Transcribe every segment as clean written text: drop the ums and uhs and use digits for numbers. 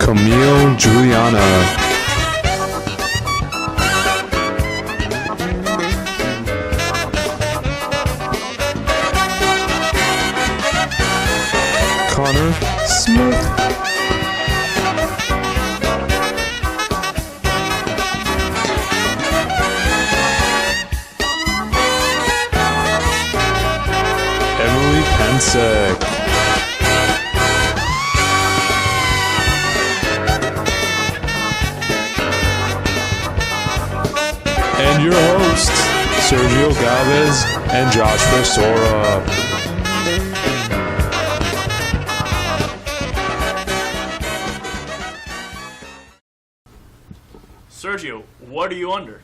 Camille Juliana. Connor Smith. Emily Pensek. And your hosts, Sergio Galvez and Josh Versora. Sergio, what are you under?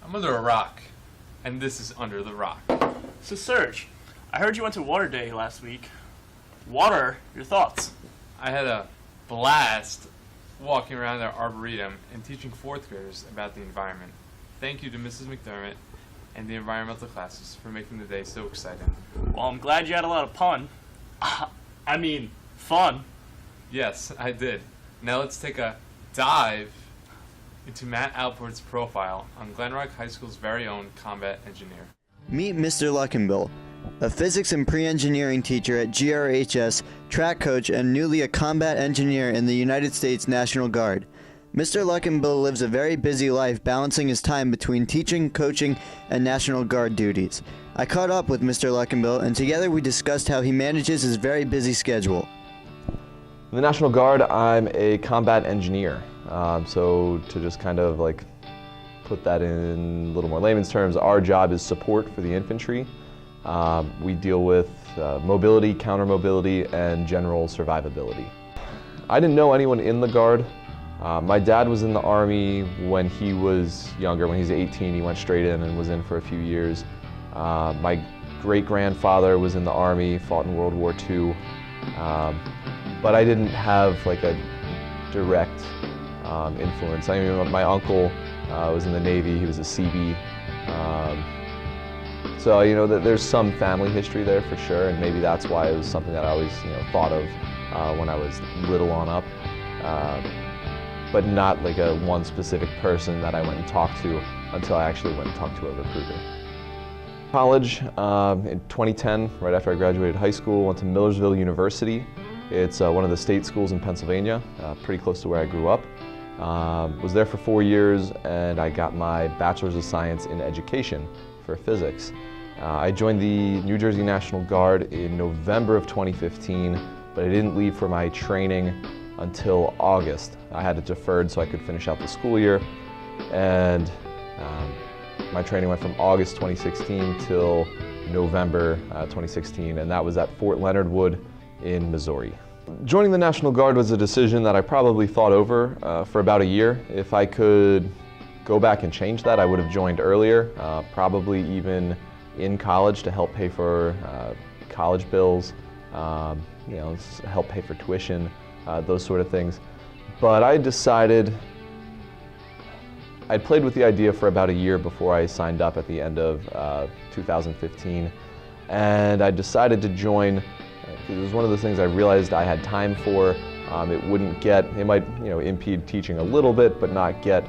I'm under a rock, and this is Under the Rock. So Serge, I heard you went to Water Day last week. Water, your thoughts? I had a blast walking around our arboretum and teaching fourth graders about the environment. Thank you to Mrs. McDermott and the environmental classes for making the day so exciting. Well, I'm glad you had a lot of fun. Yes, I did. Now let's take a dive into Matt Alport's profile on Glen Rock High School's very own combat engineer. Meet Mr. Luckenbill, a physics and pre-engineering teacher at GRHS, track coach, and newly a combat engineer in the United States National Guard. Mr. Luckenbill lives a very busy life, balancing his time between teaching, coaching, and National Guard duties. I caught up with Mr. Luckenbill, and together we discussed how he manages his very busy schedule. In the National Guard, I'm a combat engineer. So to just kind of like put that in a little more layman's terms, our job is support for the infantry. We deal with mobility, counter-mobility, and general survivability. I didn't know anyone in the Guard. My dad was in the Army when he was younger. When he was 18, he went straight in and was in for a few years. My great-grandfather was in the Army, fought in World War II. But I didn't have like a direct influence. I mean, my uncle was in the Navy. He was a Seabee. So, you know, there's some family history there for sure, and maybe that's why it was something that I always, thought of when I was little on up. But not like a one specific person that I went and talked to until I actually went and talked to a recruiter. College, in 2010, right after I graduated high school, went to Millersville University. It's one of the state schools in Pennsylvania, pretty close to where I grew up. Was there for 4 years, and I got my Bachelor's of Science in Education for physics. I joined the New Jersey National Guard in November of 2015, but I didn't leave for my training until August. I had it deferred so I could finish out the school year, and my training went from August 2016 till November 2016, and that was at Fort Leonard Wood in Missouri. Joining the National Guard was a decision that I probably thought over for about a year. If I could go back and change that, I would have joined earlier, probably even in college to help pay for college bills, help pay for tuition, those sort of things. But I decided, I'd played with the idea for about a year before I signed up at the end of 2015, and I decided to join. It was one of those things I realized I had time for. It might impede teaching a little bit, but not get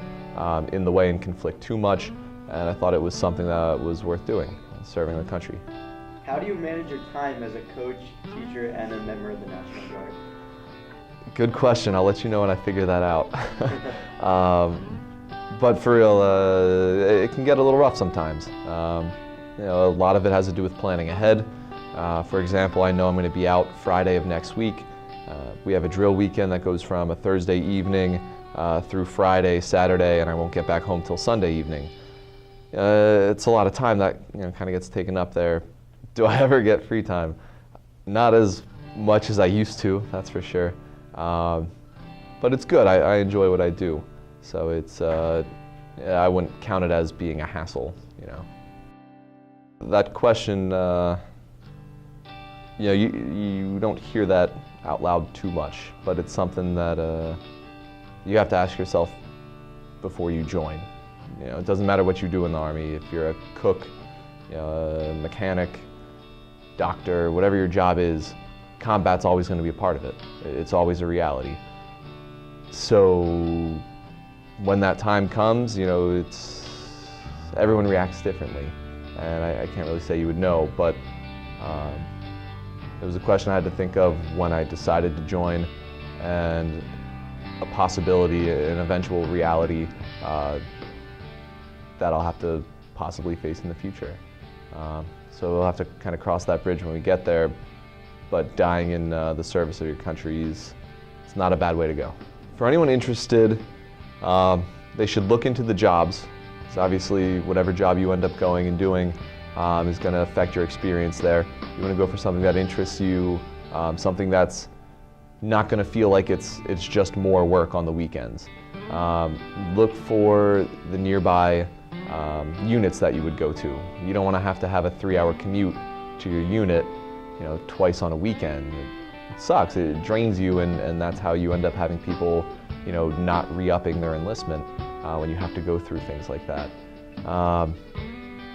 in the way and conflict too much. And I thought it was something that was worth doing, serving the country. How do you manage your time as a coach, teacher, and a member of the National Guard? Good question. I'll let you know when I figure that out. But for real, it can get a little rough sometimes. A lot of it has to do with planning ahead. For example, I know I'm going to be out Friday of next week. We have a drill weekend that goes from a Thursday evening through Friday, Saturday, and I won't get back home till Sunday evening. It's a lot of time that kind of gets taken up there. Do I ever get free time? Not as much as I used to, that's for sure. But it's good. I enjoy what I do. So it's I wouldn't count it as being a hassle, That question, you don't hear that out loud too much, but it's something that you have to ask yourself before you join. You know, it doesn't matter what you do in the Army. If you're a cook, you know, a mechanic, doctor, whatever your job is, combat's always going to be a part of it. It's always a reality. So when that time comes, you know, everyone reacts differently, and I can't really say you would know, but it was a question I had to think of when I decided to join, and a possibility, an eventual reality that I'll have to possibly face in the future. So we'll have to kind of cross that bridge when we get there, but dying in the service of your country it's not a bad way to go. For anyone interested, they should look into the jobs. So obviously, whatever job you end up going and doing is going to affect your experience there. You want to go for something that interests you, something that's not going to feel like it's just more work on the weekends. Look for the nearby units that you would go to. You don't want to have a 3-hour commute to your unit, you know, twice on a weekend. It sucks. It drains you, and that's how you end up having people, you know, not re-upping their enlistment when you have to go through things like that.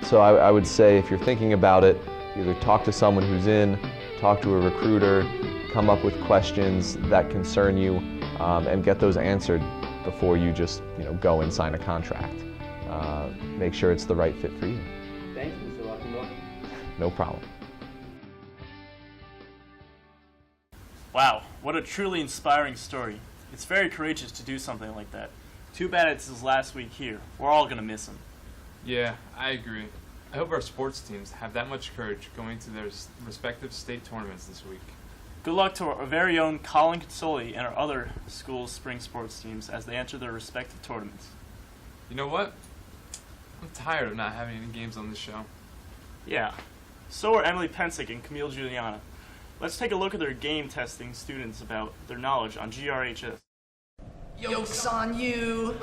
So I would say, if you're thinking about it, either talk to someone who's in, talk to a recruiter, come up with questions that concern you, and get those answered before you just, you know, go and sign a contract. Make sure it's the right fit for you. Thanks, Mr. Luckenbill. No problem. Wow, what a truly inspiring story. It's very courageous to do something like that. Too bad it's his last week here. We're all going to miss him. Yeah, I agree. I hope our sports teams have that much courage going to their respective state tournaments this week. Good luck to our very own Colin Consoli and our other schools' spring sports teams as they enter their respective tournaments. You know what? I'm tired of not having any games on this show. Yeah, so are Emily Pensick and Camille Giuliana. Let's take a look at their game testing students about their knowledge on GRHS. Yoke's on you!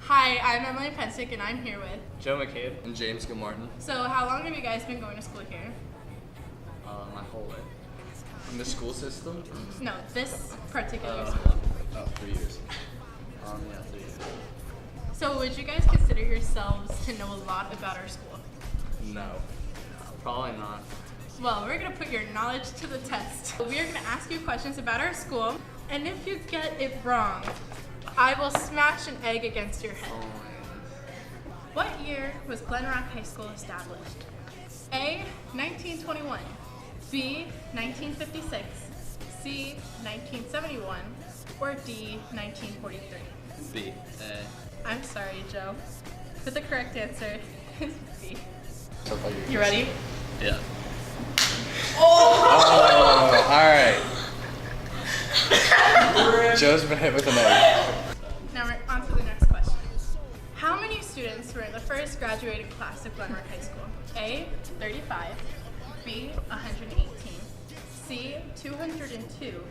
Hi, I'm Emily Pensick and I'm here with Joe McCabe and James Gilmartin. So how long have you guys been going to school here? My whole life. In the school system? No, this particular school. Oh, 3 years. Yeah, 3 years. So would you guys consider yourselves to know a lot about our school? No. Probably not. Well, we're going to put your knowledge to the test. We are going to ask you questions about our school, and if you get it wrong, I will smash an egg against your head. What year was Glen Rock High School established? A, 1921, B, 1956, C, 1971, or D, 1943? B. I'm sorry, Joe, but the correct answer is B. So far You ready? Yeah. Oh! Alright. Joe's been hit with an egg. Now we're on to the next question. How many students were in the first graduating class of Glen Rock High School? A, 35, B, 118, C, 202,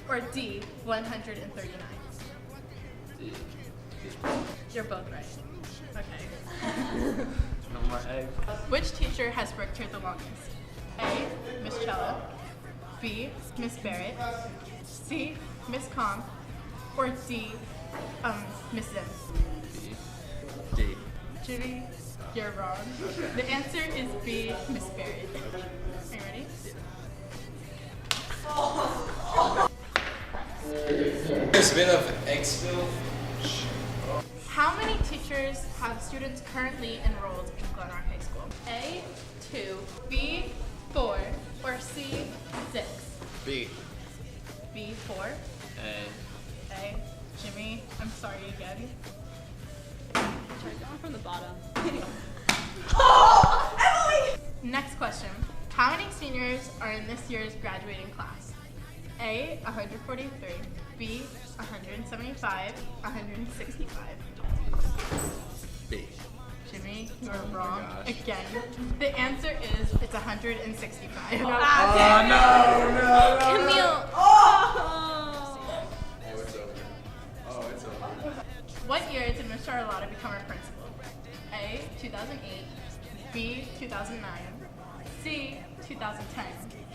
or D, 139? D. You're both right. Okay. No more egg. Which teacher has worked here the longest? A, Miss Cello, B, Miss Barrett, C, Miss Com, or D, Miss Sims? D. Jimmy, you're wrong. The answer is B, Miss Barrett. Are you ready? There's been of Eggcelent. How many teachers have students currently enrolled in Glen Rock High School? A, 2, B, 4, or C, 6? B. B, 4? A. A. Jimmy, I'm sorry again. Try going from the bottom. Next question. How many seniors are in this year's graduating class? A, 143, B, 175, 165. B. Jimmy, you are wrong gosh. again. The answer is it's 165. No. Camille! Oh, it's over. Oh, it's over. What year did Ms. Charlotta become our principal? A, 2008, B, 2009, C, 2010,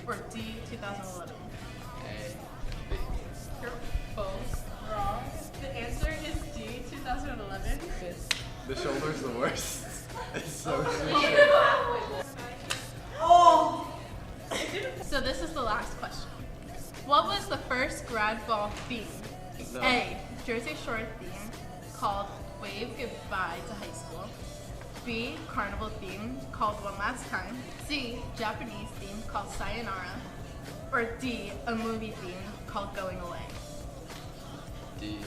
or D, 2011? A, B. You're both wrong. The answer is D, 2011. The shoulder's the worst. It's so So this is the last question. What was the first grad ball theme? No. A, Jersey Shore theme called Wave Goodbye to High School. B, Carnival theme called One Last Time. C, Japanese theme called Sayonara. Or D, a movie theme called Going Away. D.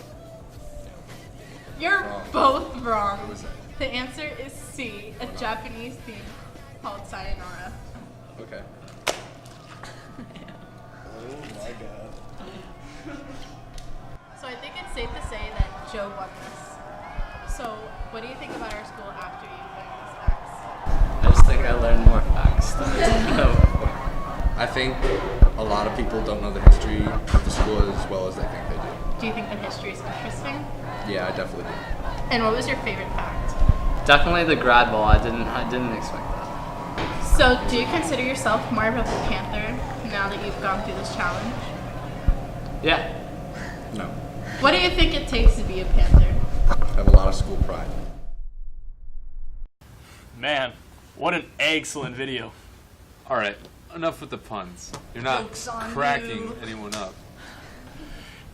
You're Wrong. both wrong. What was it? The answer is C, a Japanese theme called Sayonara. Okay. Oh my god. So I think it's safe to say that Joe won this. So what do you think about our school after you learned these facts? I just think I learned more facts than I know before. I think a lot of people don't know the history of the school as well as they think they do. Do you think that history is interesting? Yeah, I definitely do. And what was your favorite fact? Definitely the grad ball. I didn't expect that. So do you consider yourself more of a Panther now that you've gone through this challenge? Yeah. No. What do you think it takes to be a Panther? I have a lot of school pride. Man, what an excellent video. Alright, enough with the puns. You're not Joke's on cracking you. anyone up.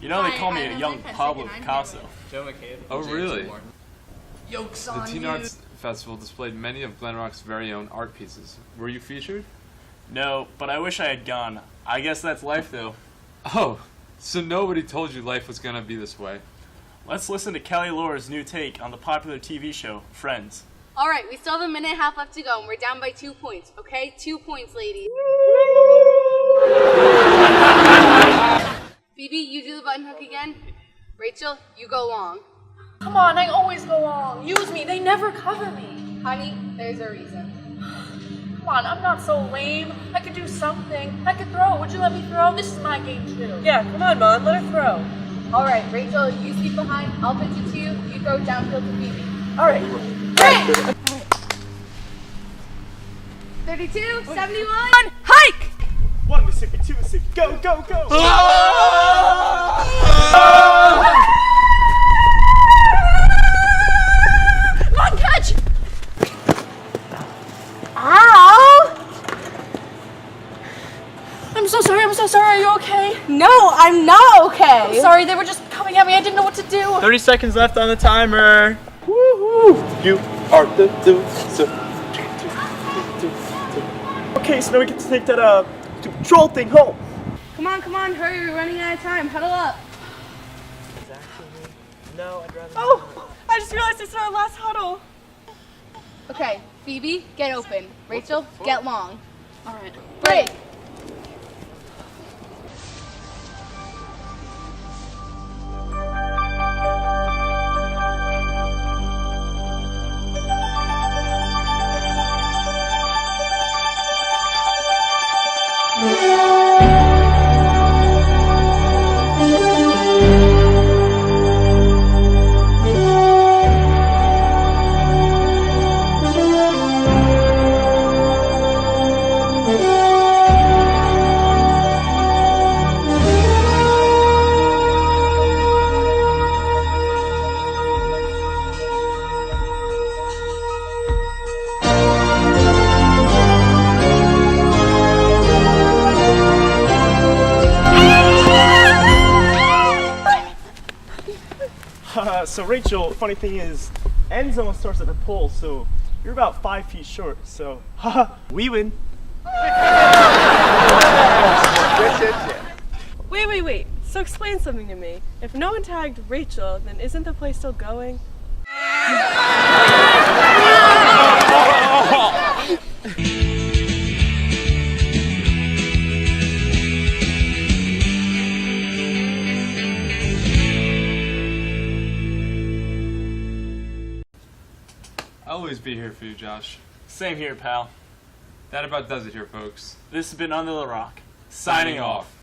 You know they Hi, call me a I'm young Emily Pablo Fessig, and I'm Picasso. here Joe McCabe. Oh, really? Joke's The on Teen you. Arts Festival displayed many of Glen Rock's very own art pieces. Were you featured? No, but I wish I had gone. I guess that's life though. Oh, so nobody told you life was gonna be this way. Let's listen to Kelly Lore's new take on the popular TV show, Friends. All right, we still have a minute and a half left to go, and we're down by 2 points, okay? 2 points, ladies. Phoebe, you do the button hook again. Rachel, you go long. Come on, I always go long. Use me, they never cover me. Honey, there's a reason. Come on, I'm not so lame. I could do something. I could throw. Would you let me throw? This is my game too. Yeah, come on, Mom, let her throw. All right, Rachel, you sleep behind. I'll pitch it to you. You throw downfield to Phoebe. All right. Great! 32, 71. Hike! 1 Mississippi, 2 Mississippi, go, go, go! Come on, catch! Ow! I'm so sorry, Are you okay? No, I'm not okay. I'm sorry, they were just coming at me. I didn't know what to do. 30 seconds left on the timer. Woohoo! You are the loser. Okay, so now we get to take that troll thing home. Come on, hurry. We're running out of time. Huddle up. No, I'd rather. Oh, I just realized it's our last huddle. Okay, Phoebe, get open. Rachel, get long. All right. Break. So Rachel, funny thing is, end zone starts at the pole, so you're about 5 feet short. So, haha, we win. Wait. So explain something to me. If no one tagged Rachel, then isn't the play still going? I'll always be here for you, Josh. Same here, pal. That about does it here, folks. This has been Under the Rock. Signing off.